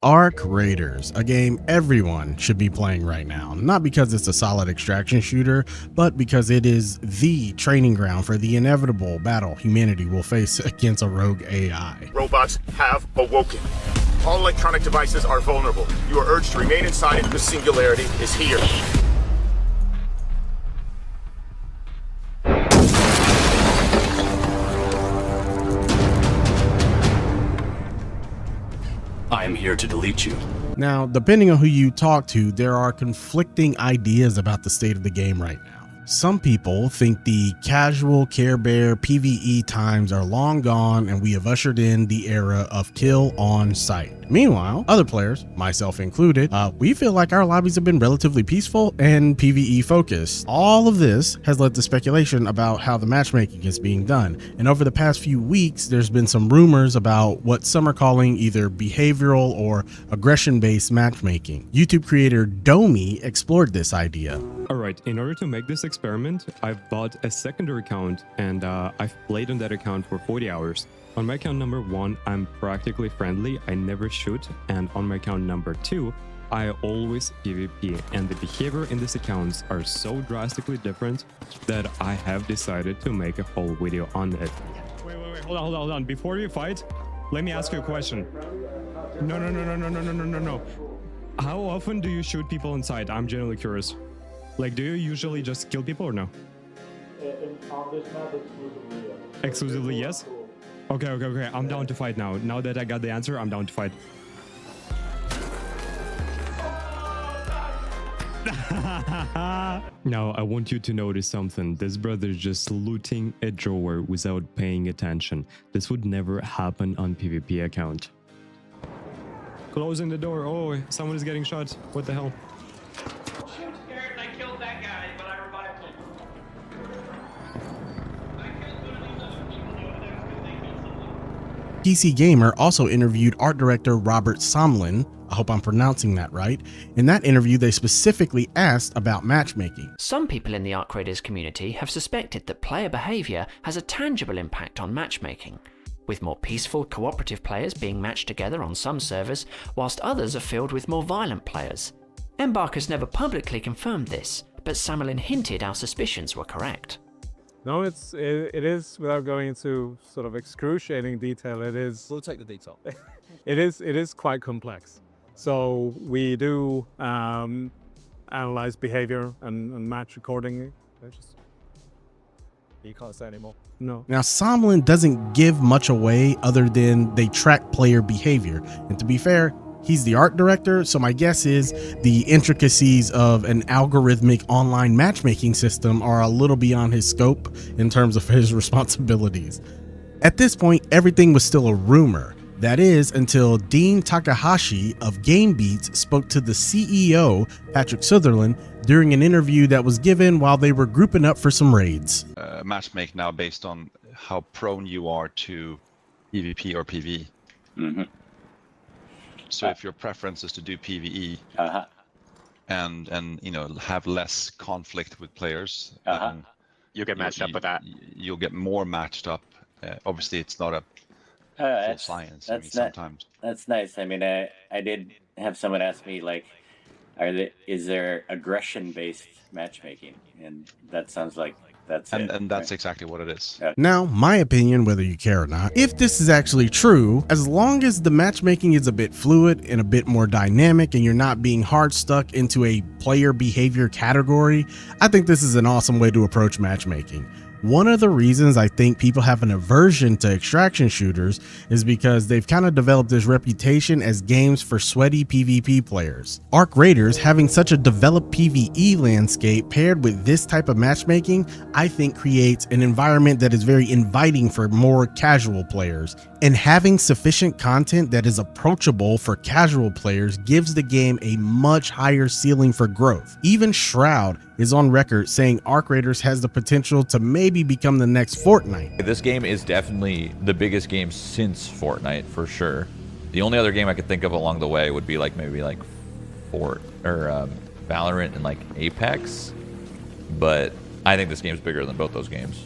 Arc Raiders, a game everyone should be playing right now, not because it's a solid extraction shooter, but because it is the training ground for the inevitable battle humanity will face against a rogue AI. Robots have awoken. All electronic devices are vulnerable. You are urged to remain inside until the singularity is here. I am here to delete you. Now, depending on who you talk to, there are conflicting ideas about the state of the game right now. Some people think the casual Care Bear PvE times are long gone and we have ushered in the era of kill on sight. Meanwhile, other players, myself included, we feel like our lobbies have been relatively peaceful and PvE focused. All of this has led to speculation about how the matchmaking is being done. And over the past few weeks, there's been some rumors about what some are calling either behavioral or aggression-based matchmaking. YouTube creator Domi explored this idea. Alright, in order to make this experiment, I've bought a secondary account and I've played on that account for 40 hours. On my account number 1, I'm practically friendly, I never shoot, and on my account number 2, I always PvP, and the behavior in these accounts are so drastically different that I have decided to make a whole video on it. Wait, hold on, before you fight, let me ask you a question. No. How often do you shoot people inside? I'm genuinely curious. Like, do you usually just kill people or no? On this map, exclusively yes. Exclusively yes? Okay. I'm down to fight now. Now that I got the answer, I'm down to fight. Now, I want you to notice something. This brother's just looting a drawer without paying attention. This would never happen on PvP account. Closing the door. Oh, someone is getting shot. What the hell? I killed that guy, but I revived him. I killed one of these other people over there because they killed someone. PC Gamer also interviewed art director Robert Sammelin, I hope I'm pronouncing that right. In that interview, they specifically asked about matchmaking. Some people in the Arc Raiders community have suspected that player behaviour has a tangible impact on matchmaking, with more peaceful, cooperative players being matched together on some servers, whilst others are filled with more violent players. Embark has never publicly confirmed this, but Sammelin hinted our suspicions were correct. No, it is, without going into sort of excruciating detail, it is... We'll take the detail. It is quite complex. So we do analyze behavior and match accordingly. You can't say anymore. No. Now, Sammelin doesn't give much away other than they track player behavior. And to be fair, he's the art director, so my guess is the intricacies of an algorithmic online matchmaking system are a little beyond his scope in terms of his responsibilities. At this point, everything was still a rumor. That is, until Dean Takahashi of GameBeats spoke to the CEO, Patrick Sutherland, during an interview that was given while they were grouping up for some raids. Matchmake now based on how prone you are to PvP or PvE. Mm-hmm. So if your preference is to do PvE and you know have less conflict with players, you get matched up with that. You'll get more matched up. Obviously, it's not a full science. I mean, sometimes that's nice. I mean, I did have someone ask me like, is there aggression-based matchmaking? And that sounds like that's it. And that's exactly what it is. Now, my opinion, whether you care or not, if this is actually true, as long as the matchmaking is a bit fluid and a bit more dynamic and you're not being hard stuck into a player behavior category, I think this is an awesome way to approach matchmaking. One of the reasons I think people have an aversion to extraction shooters is because they've kind of developed this reputation as games for sweaty PvP players. Arc Raiders having such a developed PvE landscape paired with this type of matchmaking, I think creates an environment that is very inviting for more casual players. And having sufficient content that is approachable for casual players gives the game a much higher ceiling for growth. Even Shroud is on record saying Arc Raiders has the potential to maybe become the next Fortnite. This game is definitely the biggest game since Fortnite, for sure. The only other game I could think of along the way would be like maybe like Valorant and like Apex. But I think this game's bigger than both those games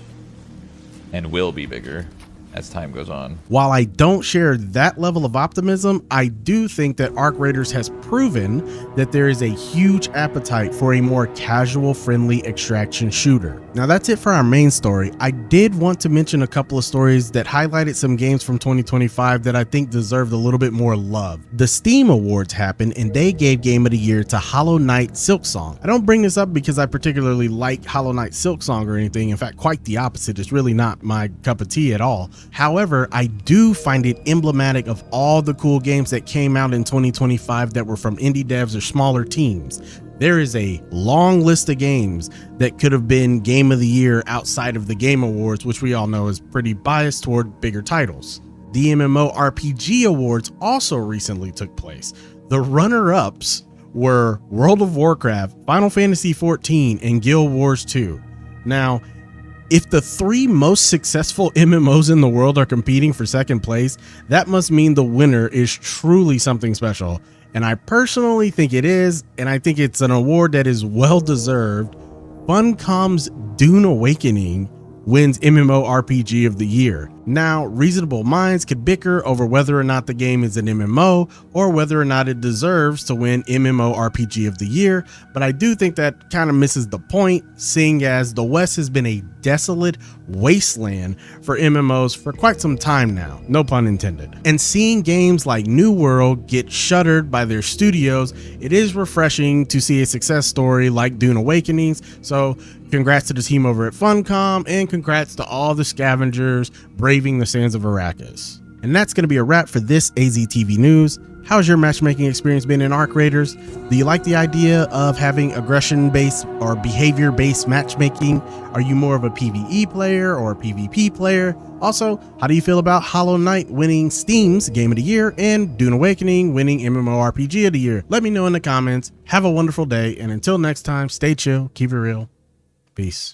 and will be bigger. as time goes on. While I don't share that level of optimism, I do think that Arc Raiders has proven that there is a huge appetite for a more casual friendly extraction shooter. Now that's it for our main story. I did want to mention a couple of stories that highlighted some games from 2025 that I think deserved a little bit more love. The Steam Awards happened and they gave Game of the Year to Hollow Knight Silksong. I don't bring this up because I particularly like Hollow Knight Silksong or anything. In fact, quite the opposite. It's really not my cup of tea at all. However, I do find it emblematic of all the cool games that came out in 2025 that were from indie devs or smaller teams. There is a long list of games that could have been Game of the Year outside of the Game Awards, which we all know is pretty biased toward bigger titles. The MMORPG Awards also recently took place. The runner-ups were World of Warcraft, Final Fantasy XIV, and Guild Wars 2. Now, if the 3 most successful MMOs in the world are competing for second place, that must mean the winner is truly something special. And I personally think it is, and I think it's an award that is well deserved. Funcom's Dune Awakening wins MMORPG of the Year. Now, reasonable minds could bicker over whether or not the game is an MMO or whether or not it deserves to win MMORPG of the Year, but I do think that kind of misses the point, seeing as the West has been a desolate wasteland for MMOs for quite some time now, no pun intended. And seeing games like New World get shuttered by their studios, it is refreshing to see a success story like Dune Awakenings. So congrats to the team over at Funcom, and congrats to all the scavengers braving the sands of Arrakis. And that's going to be a wrap for this AZTV news. How's your matchmaking experience been in Arc Raiders? Do you like the idea of having aggression-based or behavior-based matchmaking? Are you more of a PvE player or a PvP player? Also, how do you feel about Hollow Knight winning Steam's Game of the Year and Dune Awakening winning MMORPG of the Year? Let me know in the comments. Have a wonderful day, and until next time, stay chill, keep it real. Peace.